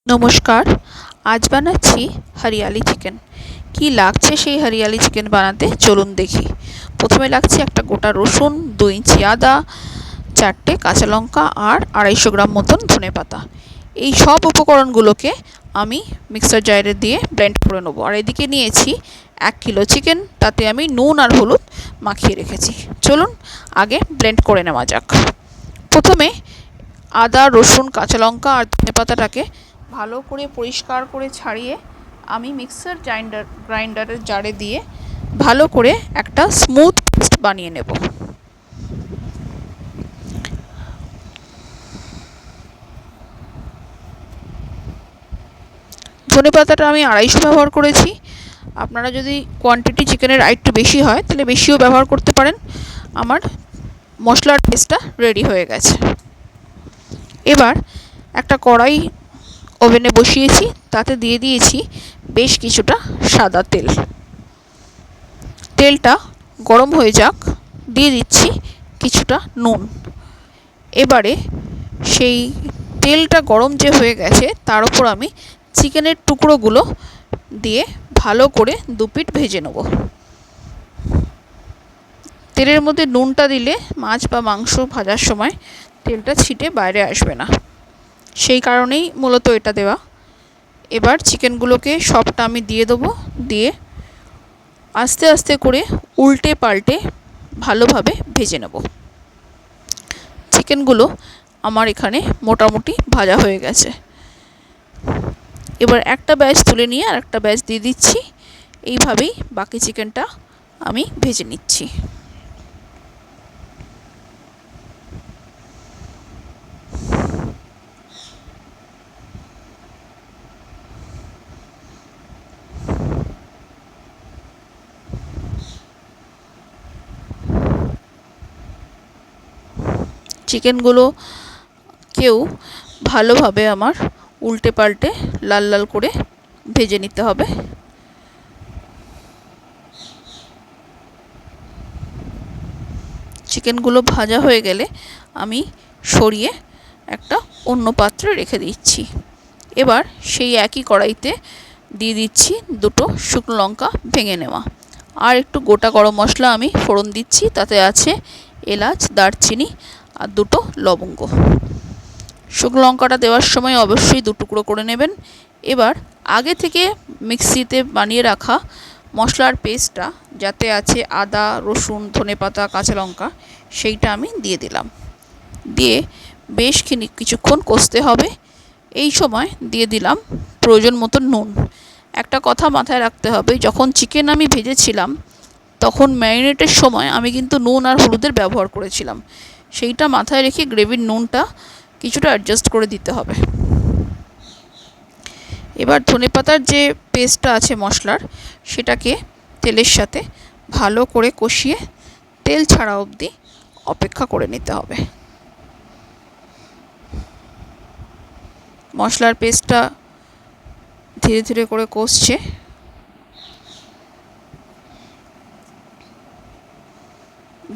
নমস্কার। আজ বানাচ্ছি হরিয়ালি চিকেন। কি লাগছে সেই হরিয়ালি চিকেন বানাতে চলুন দেখি। প্রথমে লাগছে একটা গোটা রসুন, 2 ইঞ্চি আদা, 4টে কাঁচা লঙ্কা আর 250 গ্রাম মতন ধনেপাতা। এই সব উপকরণগুলোকে আমি মিক্সার জারে দিয়ে ব্লেন্ড করে নেবো। আর এদিকে নিয়েছি 1 কিলো চিকেন, তাতে আমি নুন আর হলুদ মাখিয়ে রেখেছি। চলুন আগে ব্লেন্ড করে নেওয়া যাক। প্রথমে আদা, রসুন, কাঁচা লঙ্কা আর ধনেপাতাটাকে ভালো করে পরিষ্কার করে ছাড়িয়ে আমি মিক্সার গ্রাইন্ডারের জারে দিয়ে ভালো করে একটা স্মুথ পেস্ট বানিয়ে নেব। ধনেপাতাটা আমি 250 ব্যবহার করেছি। আপনারা যদি কোয়ান্টিটি চিকেনের একটু বেশি হয় তাহলে বেশিও ব্যবহার করতে পারেন। আমার মশলার পেস্টটা রেডি হয়ে গেছে। এবার একটা কড়াই ওভেনে বসিয়েছি, তাতে দিয়ে দিয়েছি বেশ কিছুটা সাদা তেল। তেলটা গরম হয়ে যাক, দিয়ে দিচ্ছি কিছুটা নুন। এবারে সেই তেলটা গরম যে হয়ে গেছে তার উপর আমি চিকেনের টুকরোগুলো দিয়ে ভালো করে 2 পিঠ ভেজে নেব। তেলের মধ্যে নুনটা দিলে মাছ বা মাংস ভাজার সময় তেলটা ছিটে বাইরে আসবে না, সেই কারণেই মূলত এটা দেওয়া। এবার চিকেনগুলোকে সবটা আমি দিয়ে দেবো, দিয়ে আস্তে আস্তে করে উল্টে পাল্টে ভালোভাবে ভেজে নেব। চিকেনগুলো আমার এখানে মোটামুটি ভাজা হয়ে গেছে। এবার একটা ব্যাচ তুলে নিয়ে আর একটা ব্যাচ দিয়ে দিচ্ছি। এইভাবেই বাকি চিকেনটা আমি ভেজে নিচ্ছি। চিকেনগুলোকেও ভালোভাবে আমার উল্টে পাল্টে লাল লাল করে ভেজে নিতে হবে। চিকেনগুলো ভাজা হয়ে গেলে আমি সরিয়ে একটা অন্য পাত্রে রেখে দিচ্ছি। এবার সেই একই কড়াইতে দিয়ে দিচ্ছি 2টো শুকনো লঙ্কা ভেঙে নেওয়া, আর একটু গোটা গরম মশলা আমি ফোড়ন দিচ্ছি। তাতে আছে এলাচ, দারচিনি আর 2টো লবঙ্গ। শুকনো লঙ্কাটা দেওয়ার সময় অবশ্যই 2 টুকরো করে নেবেন। এবার আগে থেকে মিক্সিতে বানিয়ে রাখা মশলার পেস্টটা, যাতে আছে আদা, রসুন, ধনেপাতা, কাঁচা লঙ্কা, সেইটা আমি দিয়ে দিলাম। দিয়ে বেশ কিছুক্ষণ কষতে হবে। এই সময় দিয়ে দিলাম প্রয়োজন মতো নুন। একটা কথা মাথায় রাখতে হবে, যখন চিকেন আমি ভেজেছিলাম তখন ম্যারিনেটের সময় আমি কিন্তু নুন আর হলুদের ব্যবহার করেছিলাম। সেইটা মাথায় রেখে গ্রেভির নুনটা কিছুটা অ্যাডজাস্ট করে দিতে হবে। এবার ধনেপাতার যে পেস্টটা আছে মশলার, সেটাকে তেলের সাথে ভালো করে কষিয়ে তেল ছাড়া অবধি অপেক্ষা করে নিতে হবে। মশলার পেস্টটা ধীরে ধীরে করে কষছে।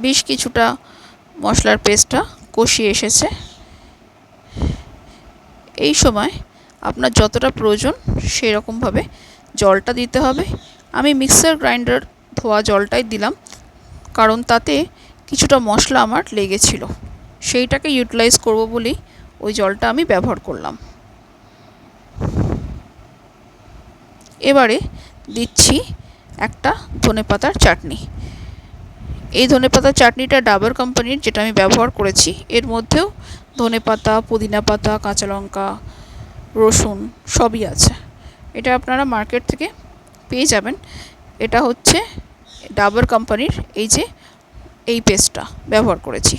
বেশ কিছুটা মশলার পেস্টটা কষিয়ে এসেছে। এই সময় আপনার যতটা প্রয়োজন সেই রকমভাবে জলটা দিতে হবে। আমি মিক্সার গ্রাইন্ডার ধোয়া জলটাই দিলাম, কারণ তাতে কিছুটা মশলা আমার লেগেছিল, সেইটাকে ইউটিলাইজ করব বলেই ওই জলটা আমি ব্যবহার করলাম। এবারে দিচ্ছি একটা ধনেপাতার চাটনি। এই ধনেপাতার চাটনিটা ডাবর কোম্পানির, যেটা আমি ব্যবহার করেছি। এর মধ্যেও ধনেপাতা, পুদিনা পাতা, কাঁচা লঙ্কা, রসুন সবই আছে। এটা আপনারা মার্কেট থেকে পেয়ে যাবেন। এটা হচ্ছে ডাবর কোম্পানির এই পেস্টটা ব্যবহার করেছি,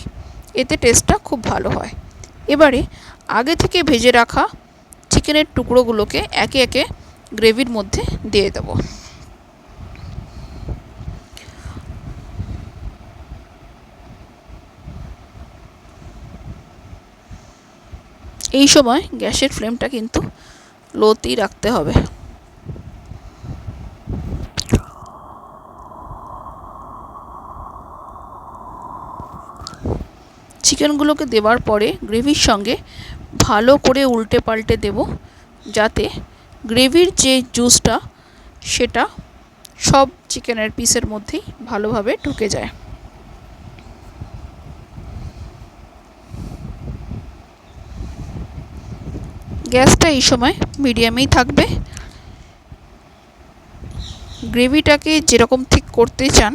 এতে টেস্টটা খুব ভালো হয়। এবারে আগে থেকে ভেজে রাখা চিকেনের টুকরোগুলোকে একে একে গ্রেভির মধ্যে দিয়ে দেবো। এই সময় গ্যাসের ফ্লেমটা কিন্তু লোতেই রাখতে হবে। চিকেনগুলোকে দেওয়ার পরে গ্রেভির সঙ্গে ভালো করে উল্টে পাল্টে দেব, যাতে গ্রেভির যে জুসটা সেটা সব চিকেনের পিসের মধ্যেই ভালোভাবে ঢুকে যায়। গ্যাসটা এই সময় মিডিয়ামেই থাকবে। গ্রেভিটাকে যেরকম ঠিক করতে চান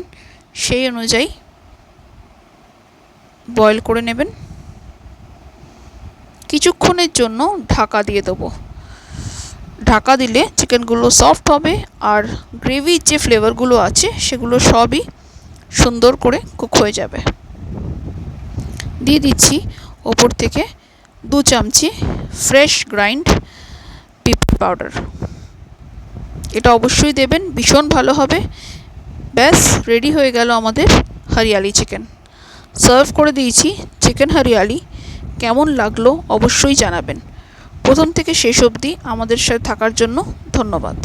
সেই অনুযায়ী বয়েল করে নেবেন। কিছুক্ষণের জন্য ঢাকা দিয়ে দেবো। ঢাকা দিলে চিকেনগুলো সফট হবে আর গ্রেভির যে ফ্লেভারগুলো আছে সেগুলো সবই সুন্দর করে কুক হয়ে যাবে। দিয়ে দিচ্ছি ওপর থেকে 2 চামচি ফ্রেশ গ্রাইন্ড পেপার পাউডার। এটা অবশ্যই দেবেন, ভীষণ ভালো হবে। ব্যাস রেডি হয়ে গেল আমাদের হরিয়ালি চিকেন। সার্ভ করে দিয়েছি চিকেন হরিয়ালি। কেমন লাগলো অবশ্যই জানাবেন। প্রথম থেকে শেষ অবধি আমাদের সাথে থাকার জন্য ধন্যবাদ।